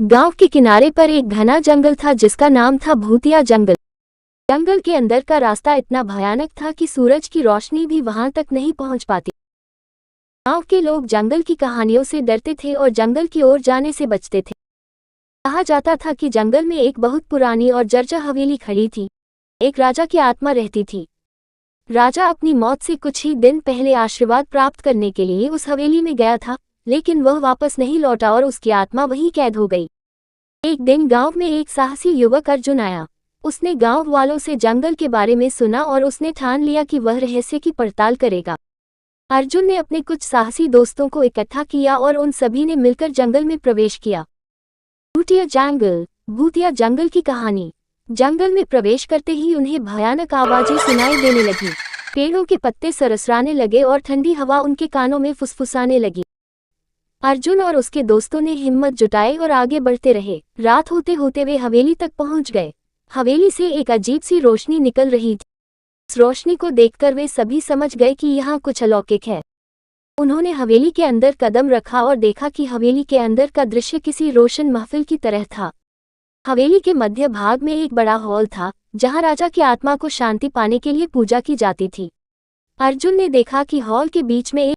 गांव के किनारे पर एक घना जंगल था जिसका नाम था भूतिया जंगल। जंगल के अंदर का रास्ता इतना भयानक था कि सूरज की रोशनी भी वहां तक नहीं पहुंच पाती। गांव के लोग जंगल की कहानियों से डरते थे और जंगल की ओर जाने से बचते थे। कहा जाता था कि जंगल में एक बहुत पुरानी और जर्जर हवेली खड़ी थी। एक राजा की आत्मा रहती थी। राजा अपनी मौत से कुछ ही दिन पहले आशीर्वाद प्राप्त करने के लिए उस हवेली में गया था, लेकिन वह वापस नहीं लौटा और उसकी आत्मा वहीं कैद हो गई। एक दिन गांव में एक साहसी युवक अर्जुन आया। उसने गांव वालों से जंगल के बारे में सुना और उसने ठान लिया कि वह रहस्य की पड़ताल करेगा। अर्जुन ने अपने कुछ साहसी दोस्तों को इकट्ठा किया और उन सभी ने मिलकर जंगल में प्रवेश किया। भूतिया जंगल की कहानी। जंगल में प्रवेश करते ही उन्हें भयानक आवाजें सुनाई देने लगी। पेड़ों के पत्ते सरसराने लगे और ठंडी हवा उनके कानों में फुसफुसाने लगी। अर्जुन और उसके दोस्तों ने हिम्मत जुटाई और आगे बढ़ते रहे। रात होते होते वे हवेली तक पहुंच गए। हवेली से एक अजीब सी रोशनी निकल रही थी। इस रोशनी को देखकर वे सभी समझ गए कि यहाँ कुछ अलौकिक है। उन्होंने हवेली के अंदर कदम रखा और देखा कि हवेली के अंदर का दृश्य किसी रोशन महफिल की तरह था। हवेली के मध्य भाग में एक बड़ा हॉल था, जहाँ राजा की आत्मा को शांति पाने के लिए पूजा की जाती थी। अर्जुन ने देखा कि हॉल के बीच में एक